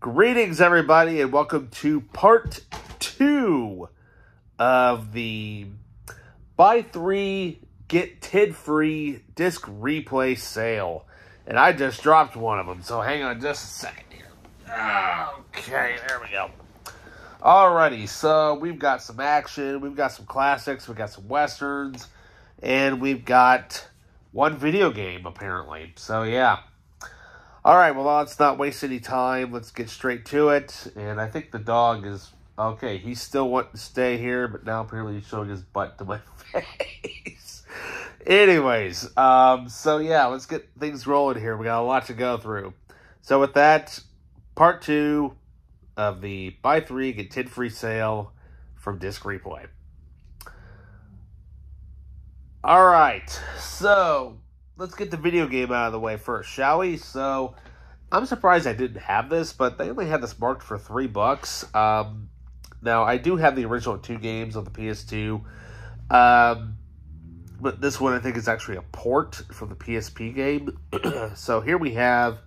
Greetings, everybody, and welcome to part 2 of the buy 3, get 10 free disc replay sale. And I just dropped one of them, so hang on just a second here. Okay, there we go. Alrighty, so we've got some action, we've got some classics, we've got some westerns, and we've got one video game, apparently. So, yeah. Alright, well, let's not waste any time. Let's get straight to it. And I think the dog is... Okay, he's still wanting to stay here, but now apparently he's showing his butt to my face. Anyways, so yeah, let's get things rolling here. We got a lot to go through. So with that, part 2 of the buy 3, get 10 free sale from Disc Replay. Alright, so... let's get the video game out of the way first, shall we? So, I'm surprised I didn't have this, but they only had this marked for $3. Now, I do have the original 2 games on the PS2, but this one I think is actually a port from the PSP game. So, here we have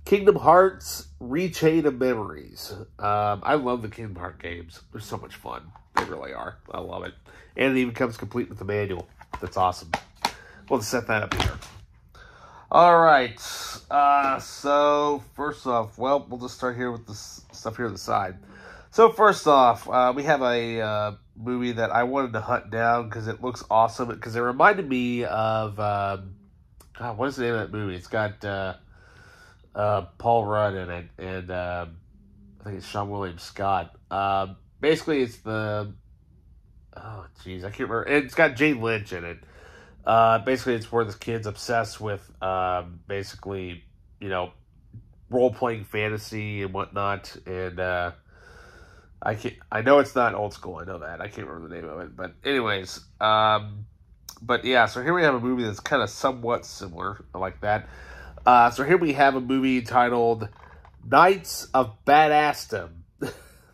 Kingdom Hearts Rechain of Memories. I love the Kingdom Hearts games. They're so much fun. They really are. I love it. And it even comes complete with the manual. That's awesome. We'll set that up here. Alright, so first off, well, we'll just start here with this stuff here on the side. So first off, we have a movie that I wanted to hunt down because it looks awesome. Because it reminded me of, God, what is the name of that movie? It's got Paul Rudd in it, and I think it's Sean William Scott. Basically, it's the, oh, jeez, I can't remember. It's got Jane Lynch in it. Basically, it's where this kid's obsessed with, basically, you know, role-playing fantasy and whatnot, and, I know it's not Old School, I know that, I can't remember the name of it, but anyways, but yeah, so here we have a movie that's kind of somewhat similar, like that. So here we have a movie titled Knights of Badassdom.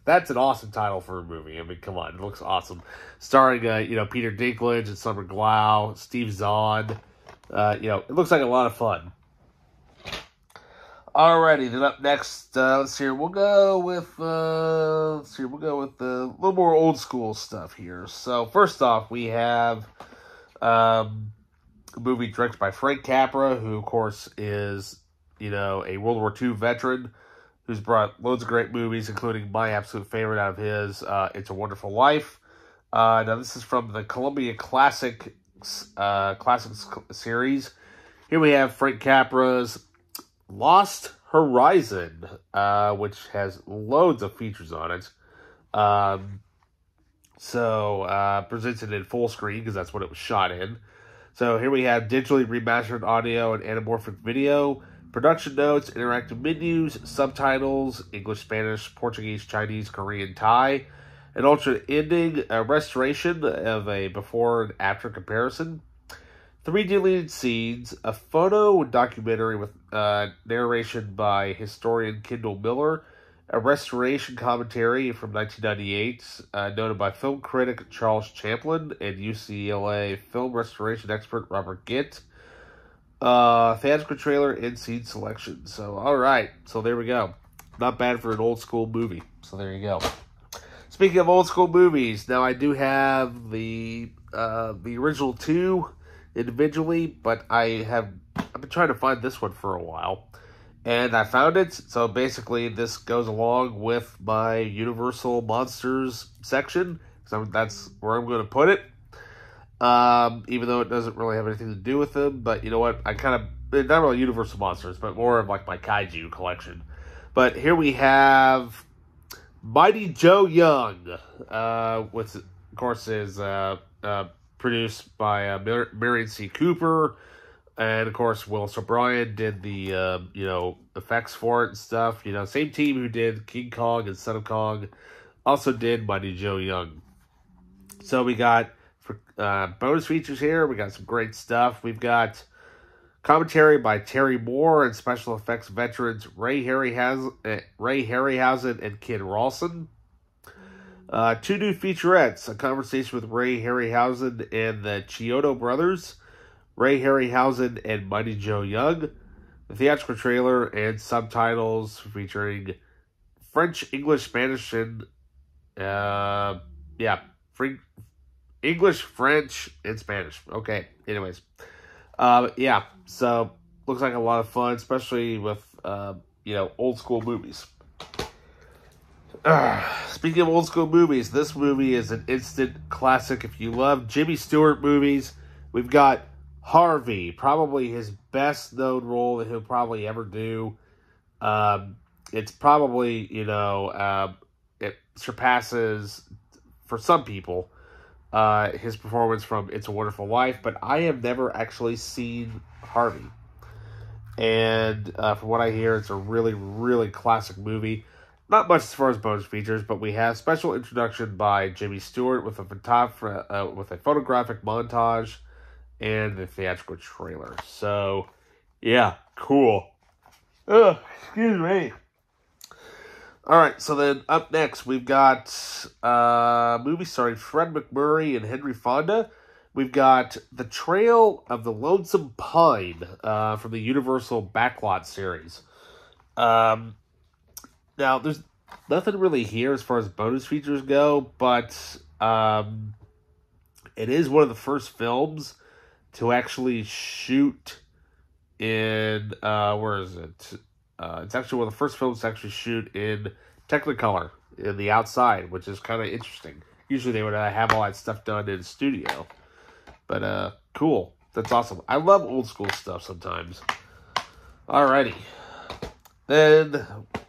That's an awesome title for a movie. I mean, come on, it looks awesome. Starring, you know, Peter Dinklage and Summer Glau, Steve Zahn. You know, it looks like a lot of fun. Alrighty, then up next, let's see here. We'll go with, a little more old school stuff here. So first off, we have a movie directed by Frank Capra, who of course is, you know, a World War II veteran, who's brought loads of great movies, including my absolute favorite out of his, It's a Wonderful Life. Now, this is from the Columbia Classics series. Here we have Frank Capra's Lost Horizon, which has loads of features on it. Presented in full screen, because that's what it was shot in. So here we have digitally remastered audio and anamorphic video, production notes, interactive menus, subtitles, English, Spanish, Portuguese, Chinese, Korean, Thai, an alternate ending, a restoration of a before and after comparison, 3 deleted scenes, a photo documentary with narration by historian Kendall Miller, a restoration commentary from 1998, noted by film critic Charles Champlin and UCLA film restoration expert Robert Gitt. Theatrical trailer and scene selection. So, alright. So, there we go. Not bad for an old school movie. So, there you go. Speaking of old school movies, now I do have the original 2 individually, but I've been trying to find this one for a while. And I found it. So, basically, this goes along with my Universal Monsters section. So, that's where I'm going to put it. Even though it doesn't really have anything to do with them, but you know what, I kind of, not really Universal Monsters, but more of like my Kaiju collection. But here we have Mighty Joe Young, which of course is, produced by, Marion C. Cooper, and of course Willis O'Brien did the, you know, effects for it and stuff. You know, same team who did King Kong and Son of Kong also did Mighty Joe Young. So we got bonus features here. We got some great stuff. We've got commentary by Terry Moore and special effects veterans Ray Harryhausen and Ken Rawson. 2 new featurettes, a conversation with Ray Harryhausen and the Chiodo brothers, Ray Harryhausen and Mighty Joe Young, the theatrical trailer and subtitles featuring French, English, Spanish, and yeah, English, French, and Spanish. Okay. Anyways, yeah. So looks like a lot of fun, especially with old school movies. Speaking of old school movies, this movie is an instant classic. If you love Jimmy Stewart movies, we've got Harvey, probably his best known role that he'll probably ever do. It's probably, it surpasses, for some people, his performance from It's a Wonderful Life, but I have never actually seen Harvey. And from what I hear, it's a really, really classic movie. Not much as far as bonus features, but we have special introduction by Jimmy Stewart with a photographic montage and the theatrical trailer. So, yeah, cool. Excuse me. Alright, so then up next, we've got a movie starring Fred MacMurray and Henry Fonda. We've got The Trail of the Lonesome Pine from the Universal Backlot series. Now, there's nothing really here as far as bonus features go, but it is one of the first films to actually shoot in, where is it? It's actually one of the first films to actually shoot in Technicolor, in the outside, which is kind of interesting. Usually they would have all that stuff done in the studio. But, cool. That's awesome. I love old school stuff sometimes. Alrighty. Then,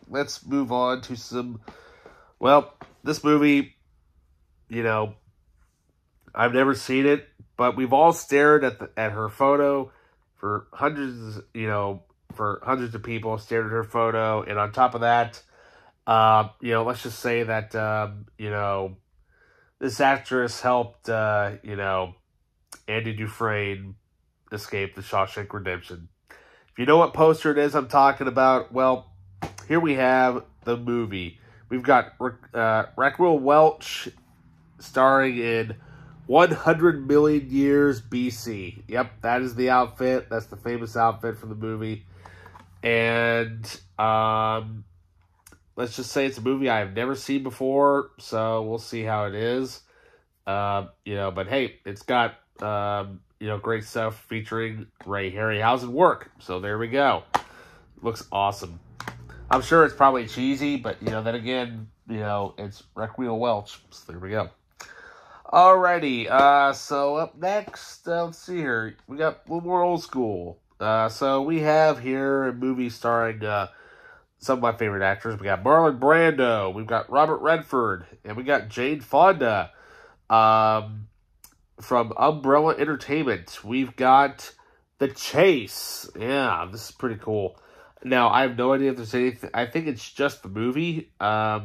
let's move on to some... Well, this movie, I've never seen it, but we've all stared at her photo for hundreds of people stared at her photo, and on top of that, let's just say that, this actress helped, Andy Dufresne escape the Shawshank Redemption. If you know what poster it is I'm talking about, well, here we have the movie. We've got Raquel Welch starring in 100 Million Years BC. Yep, that is the outfit. That's the famous outfit from the movie. And let's just say it's a movie I have never seen before, so we'll see how it is. But hey, it's got great stuff featuring Ray Harryhausen work. So there we go. Looks awesome. I'm sure it's probably cheesy, but then again, it's Raquel Welch. So there we go. Alrighty, so up next, let's see here. We got a little more old school. So we have here a movie starring some of my favorite actors. We got Marlon Brando, we've got Robert Redford, and we got Jane Fonda from Umbrella Entertainment. We've got The Chase. Yeah, this is pretty cool. Now, I have no idea if there's anything. I think it's just the movie. I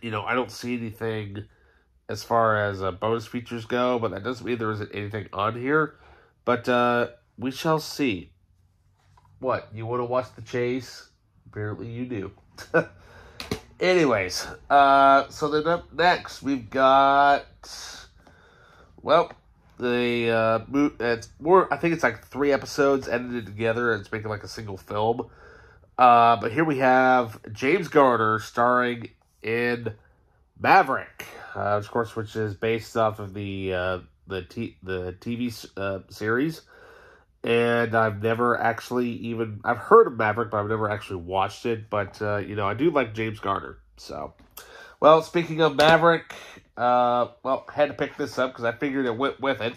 don't see anything as far as bonus features go, but that doesn't mean there isn't anything on here. But we shall see. What, you want to watch The Chase? Apparently you do. Anyways, so then up next, we've got, well, it's more, I think it's like 3 episodes edited together, and it's making like a single film. But here we have James Garner starring in Maverick, of course, which is based off of the TV series. And I've never actually I've heard of Maverick, but I've never actually watched it. But, I do like James Garner. So, well, speaking of Maverick, I had to pick this up because I figured it went with it.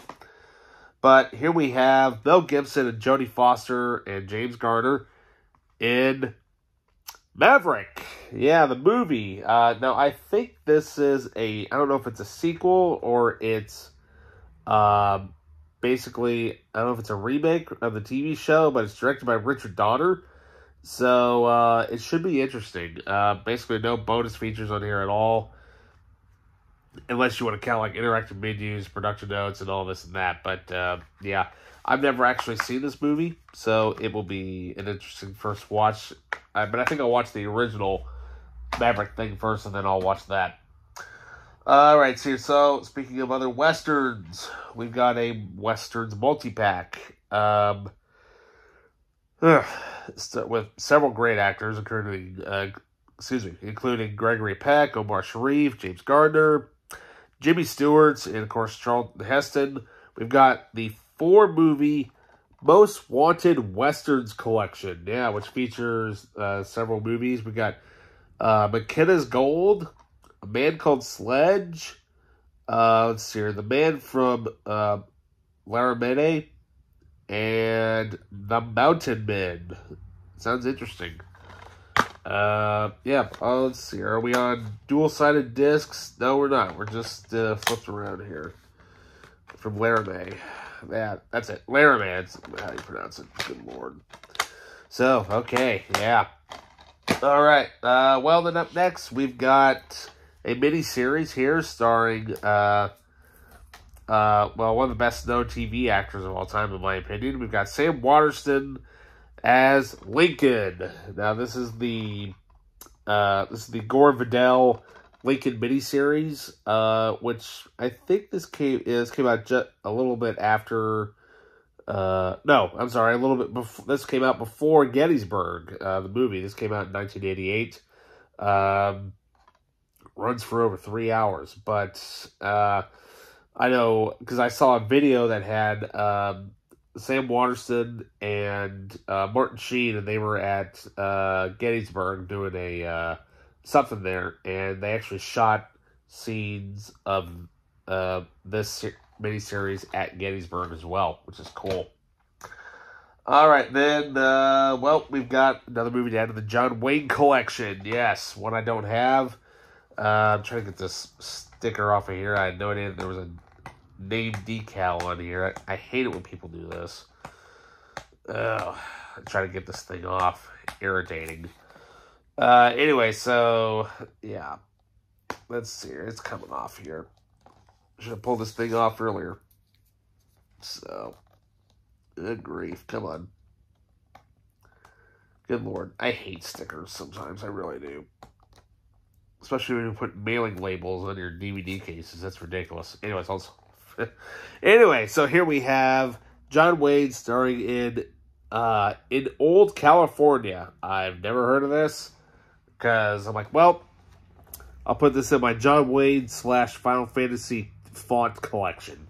But here we have Mel Gibson and Jodie Foster and James Garner in Maverick. Yeah, the movie. Now, I think this is I don't know if it's a sequel or it's basically, I don't know if it's a remake of the TV show, but it's directed by Richard Donner. So, it should be interesting. Basically, no bonus features on here at all. Unless you want to count, like, interactive menus, production notes, and all this and that. But, yeah. I've never actually seen this movie, so it will be an interesting first watch. But I think I'll watch the original Maverick thing first, and then I'll watch that. Alright, so speaking of other Westerns, we've got a Westerns multi-pack. With several great actors, including including Gregory Peck, Omar Sharif, James Gardner, Jimmy Stewart, and of course Charlton Heston. We've got the 4-movie Most Wanted Westerns collection, which features several movies. We got McKenna's Gold, A Man Called Sledge. Let's see here, The Man from Laramide, and The Mountain Men. Sounds interesting. Let's see. Are we on dual-sided discs? No, we're not. We're just flipped around here. From Laramie. Yeah, that's it. Laramie. That's how you pronounce it. Good Lord. So, okay. Yeah. All right. Well, then up next, we've got a mini-series here starring, one of the best-known TV actors of all time, in my opinion. We've got Sam Waterston as Lincoln. Now, this is the Gore Vidal Lincoln miniseries, which I think this came out just a little bit after. A little bit before. This came out before Gettysburg, the movie. This came out in 1988. Runs for over 3 hours, but I know because I saw a video that had Sam Waterston and Martin Sheen, and they were at Gettysburg doing a something there, and they actually shot scenes of this miniseries at Gettysburg as well, which is cool. All right, then, we've got another movie to add to the John Wayne collection. Yes, one I don't have. I'm trying to get this sticker off of here. I had no idea that there was a name decal on here. I hate it when people do this. I try to get this thing off. Irritating. Anyway, so, yeah. Let's see here. It's coming off here. Should have pulled this thing off earlier. So, good grief. Come on. Good Lord. I hate stickers sometimes. I really do. Especially when you put mailing labels on your DVD cases. That's ridiculous. Anyway, so here we have John Wayne starring in Old California. I've never heard of this because I'm like, well, I'll put this in my John Wayne / Final Fantasy font collection.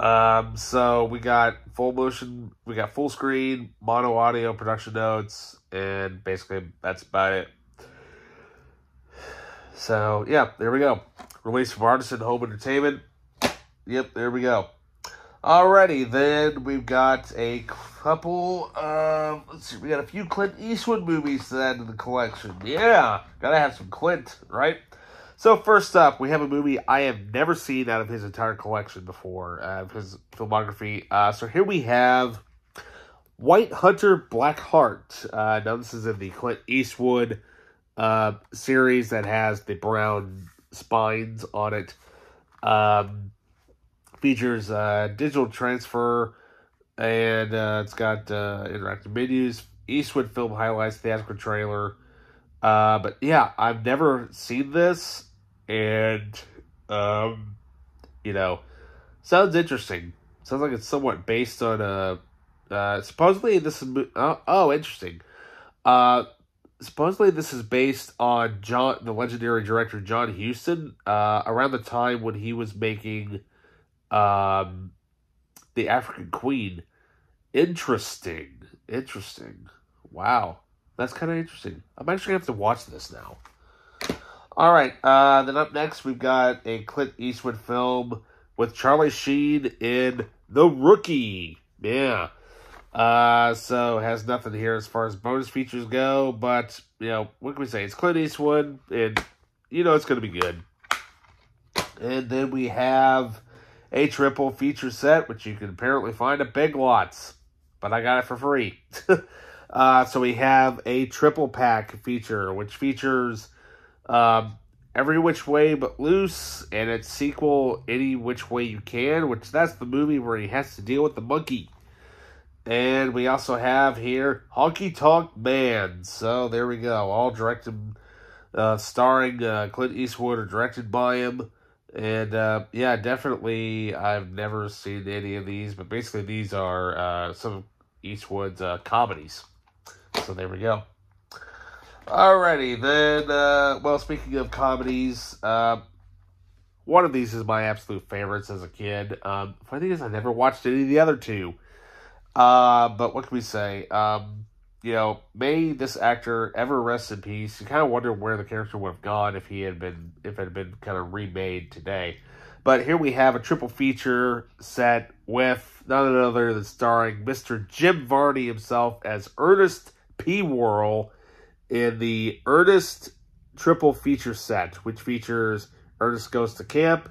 So we got full motion, we got full screen, mono audio, production notes, and basically that's about it. So, yeah, there we go. Released from Artisan Home Entertainment. Yep, there we go. Alrighty, then we've got a couple, we got a few Clint Eastwood movies to add to the collection. Yeah, gotta have some Clint, right? So, first up, we have a movie I have never seen out of his entire collection before, of his filmography. So here we have White Hunter, Black Heart. Now, this is in the Clint Eastwood series that has the brown spines on it. Features digital transfer, and it's got interactive menus, Eastwood film highlights, theatrical trailer. But yeah, I've never seen this, and sounds interesting. Sounds like it's somewhat based on supposedly this is interesting. Supposedly this is based on the legendary director John Huston, around the time when he was making The African Queen. Interesting. Wow. That's kind of interesting. I'm actually going to have to watch this now. Alright, then up next we've got a Clint Eastwood film with Charlie Sheen in The Rookie. Yeah. So it has nothing here as far as bonus features go, but, what can we say? It's Clint Eastwood, and it's going to be good. And then we have a triple feature set, which you can apparently find at Big Lots, but I got it for free. So we have a triple pack feature, which features Every Which Way But Loose, and its sequel, Any Which Way You Can, which that's the movie where he has to deal with the monkey. And we also have here Honky Tonk Man. So there we go. All directed, starring Clint Eastwood, or directed by him. And definitely I've never seen any of these, but basically these are some of Eastwood's comedies. So there we go. Alrighty, then, well, speaking of comedies, one of these is my absolute favorites as a kid. Funny thing is, I never watched any of the other two. But what can we say? May this actor ever rest in peace. You kind of wonder where the character would have gone if if it had been kind of remade today. But here we have a triple feature set with none other than starring Mr. Jim Varney himself as Ernest P. Worrell in the Ernest triple feature set, which features Ernest Goes to Camp,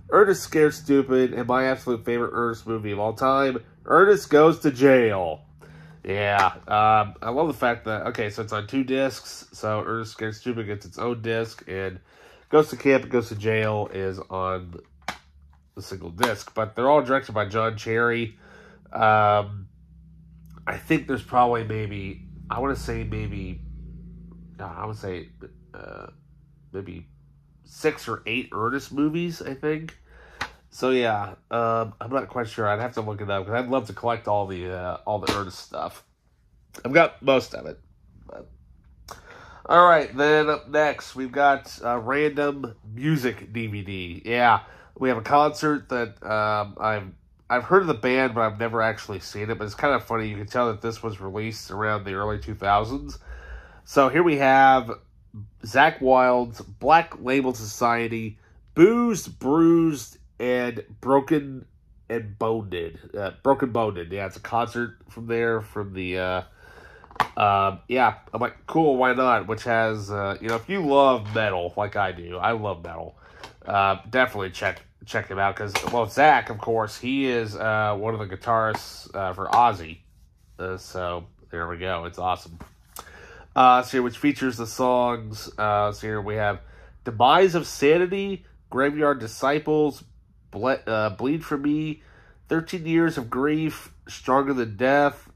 Ernest Scared Stupid, and my absolute favorite Ernest movie of all time, Ernest Goes to Jail. Yeah, I love the fact that, okay, so it's on 2 discs, so Ernest Scared Stupid gets its own disc, and Goes to Camp and Goes to Jail is on the single disc, but they're all directed by John Cherry. I think there's probably maybe 6 or 8 Ernest movies, I think. So yeah, I'm not quite sure. I'd have to look it up because I'd love to collect all the Ernest stuff. I've got most of it. But. All right, then up next we've got random music DVD. Yeah, we have a concert that I've heard of the band, but I've never actually seen it. But it's kind of funny. You can tell that this was released around the early 2000s. So here we have Zakk Wylde's Black Label Society, Boozed, Bruised, and Broken Boned. Broken Boned. Yeah, it's a concert from there, from the, yeah, I'm like, cool, why not? Which has, if you love metal, like I do, I love metal, definitely check him out, because, well, Zakk, of course, he is, one of the guitarists, for Ozzy, so there we go, it's awesome. So here, which features the songs, so here we have Demise of Sanity, Graveyard Disciples, Bleed For Me, 13 Years of Grief, Stronger Than Death,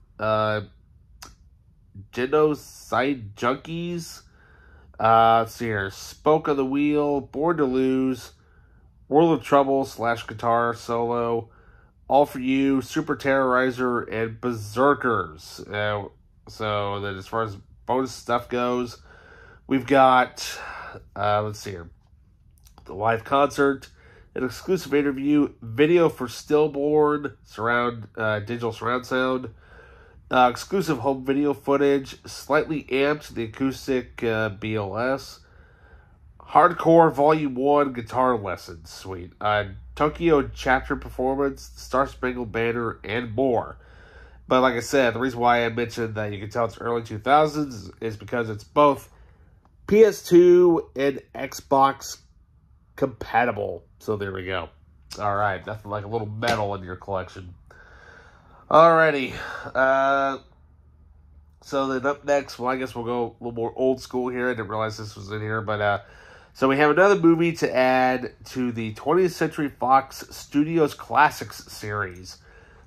Genocide Junkies, so here, Spoke on the Wheel, Born to Lose, World of Trouble / Guitar Solo, All For You, Super Terrorizer, and Berserkers. So then as far as bonus stuff goes, we've got, let's see here, the live concert, an exclusive interview, video for Stillborn, digital surround sound, exclusive home video footage, slightly amped, the acoustic BLS, Hardcore Volume 1 guitar lessons suite, Tokyo chapter performance, Star Spangled Banner, and more. But like I said, the reason why I mentioned that you can tell it's early 2000s is because it's both PS2 and Xbox compatible. So there we go. All right, nothing like a little metal in your collection. Alrighty. So then up next, well, I guess we'll go a little more old school here. I didn't realize this was in here, but so we have another movie to add to the 20th Century Fox Studios Classics series.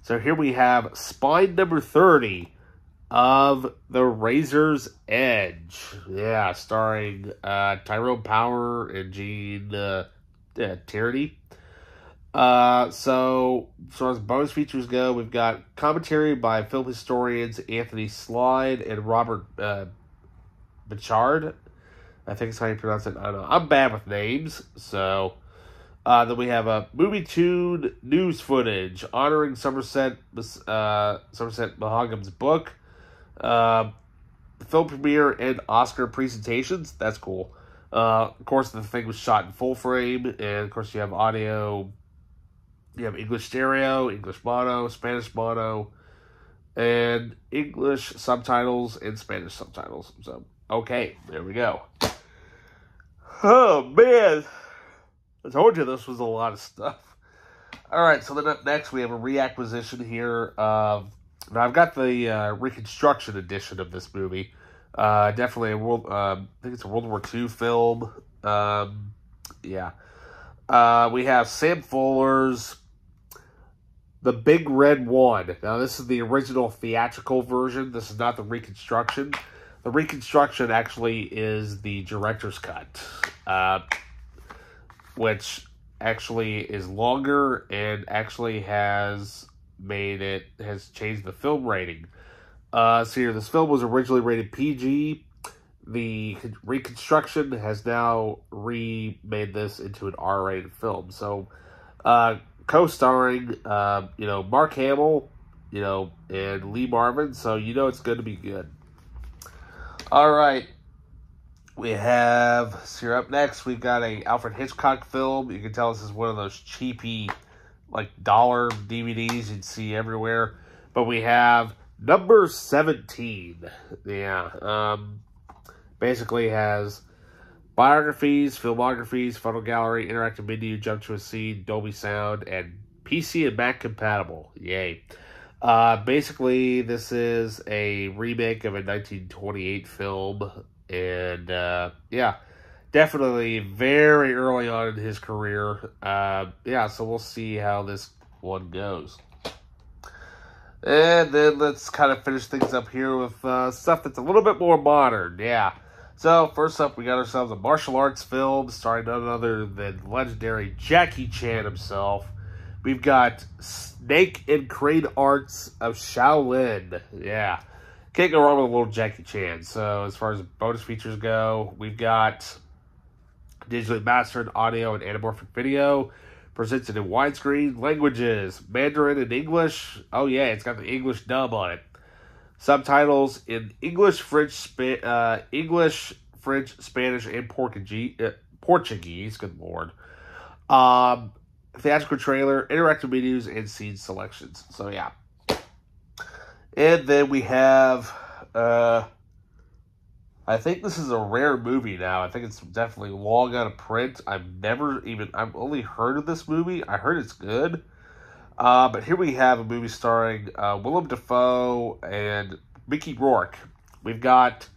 So here we have Spine number 30 of The Razor's Edge. Yeah, starring Tyrone Power and Gene Tierney. So as bonus features go, we've got commentary by film historians Anthony Slide and Robert Bichard. I think that's how you pronounce it. I don't know. I'm bad with names, so... then we have a movie tune news footage honoring Somerset Maugham book, film premiere and Oscar presentations. That's cool. Of course, the thing was shot in full frame, and of course you have audio. You have English stereo, English mono, Spanish mono, and English subtitles and Spanish subtitles. So, okay, there we go. Oh, man. I told you this was a lot of stuff. Alright, so then up next we have a reacquisition here of... Now, I've got the reconstruction edition of this movie. Definitely I think it's a World War II film. Yeah. We have Sam Fuller's The Big Red One. Now, this is the original theatrical version. This is not the reconstruction. The reconstruction actually is the director's cut. Which actually is longer and actually has changed the film rating. So here, this film was originally rated PG. the reconstruction has now remade this into an R-rated film. So, co-starring, Mark Hamill, and Lee Marvin. So, it's going to be good. All right. We have, so here up next, we've got a Alfred Hitchcock film. You can tell this is one of those cheapy, like, dollar DVDs you'd see everywhere. But we have Number 17. Yeah. Basically has biographies, filmographies, photo gallery, interactive menu, jump to a scene, Dolby Sound, and PC and Mac compatible. Yay. Basically, this is a remake of a 1928 film. And, yeah, definitely very early on in his career. So we'll see how this one goes. And then let's kind of finish things up here with stuff that's a little bit more modern. Yeah. So, first up, we got ourselves a martial arts film starring none other than legendary Jackie Chan himself. We've got Snake and Crane Arts of Shaolin. Yeah. Can't go wrong with a little Jackie Chan. So, as far as bonus features go, we've got digitally mastered audio and anamorphic video, presented in widescreen, languages, Mandarin and English. Oh, yeah, it's got the English dub on it. Subtitles in English, French, Spanish, and Portuguese. Good Lord. Theatrical trailer, interactive menus, and scene selections. So, yeah. And then we have, I think this is a rare movie now. I think it's definitely long out of print. I've only heard of this movie. I heard it's good. But here we have a movie starring Willem Dafoe and Mickey Rourke. We've got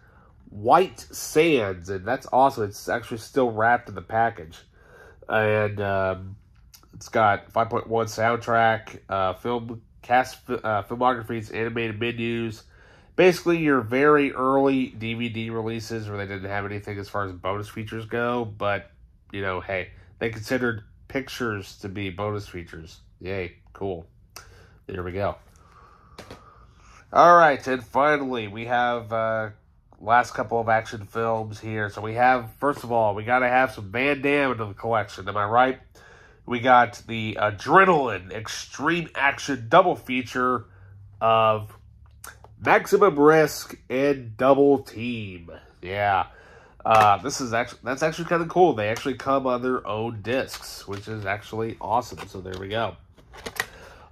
White Sands, and that's awesome. It's actually still wrapped in the package. And it's got 5.1 soundtrack, filmographies, animated menus. Basically, your very early DVD releases where they didn't have anything as far as bonus features go. But, hey, they considered pictures to be bonus features. Yay, cool. There we go. All right, and finally, we have last couple of action films here. So we have, first of all, we got to have some Van Damme in the collection. Am I right? We got the Adrenaline Extreme Action double feature of Maximum Risk and Double Team. Yeah. That's actually kind of cool. They actually come on their own discs, which is actually awesome. So there we go.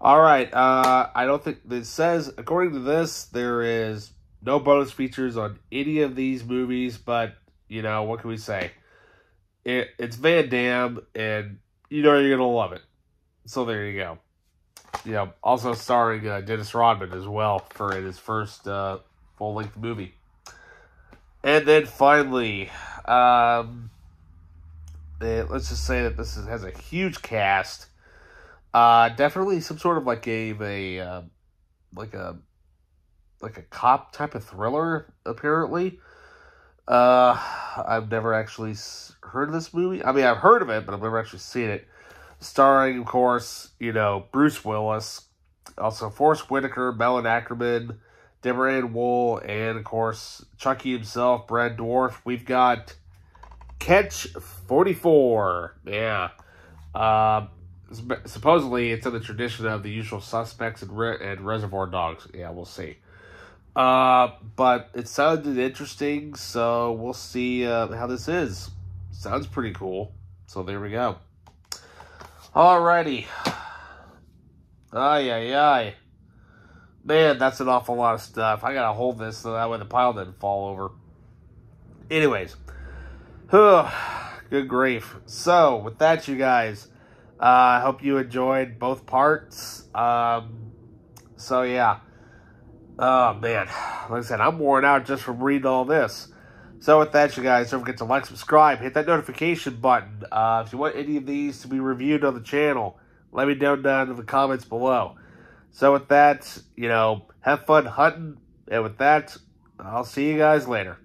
All right. I don't think it says, according to this, there is no bonus features on any of these movies, but what can we say? It's Van Damme, and you're gonna love it. So there you go. Also starring Dennis Rodman as well for his first full-length movie. And then finally, let's just say that this has a huge cast. Definitely some sort of like a cop type of thriller, apparently. I've never actually heard of this movie. I mean, I've heard of it, but I've never actually seen it. Starring, of course, Bruce Willis, also Forrest Whitaker, Melon Ackerman, Deborah Ann Wool, and, of course, Chucky himself, Brad Dourif. We've got Catch 44. Yeah. Supposedly, it's in the tradition of The Usual Suspects and Reservoir Dogs. Yeah, we'll see. But it sounded interesting, so we'll see how this is. Sounds pretty cool. So there we go. Alrighty. Ay. Man, that's an awful lot of stuff. I gotta hold this so that way the pile doesn't fall over. Anyways. Good grief. So, with that, you guys, I hope you enjoyed both parts. So, yeah. Oh, man. Like I said, I'm worn out just from reading all this. So with that, you guys, don't forget to like, subscribe, hit that notification button. If you want any of these to be reviewed on the channel, let me know down in the comments below. So with that, have fun hunting. And with that, I'll see you guys later.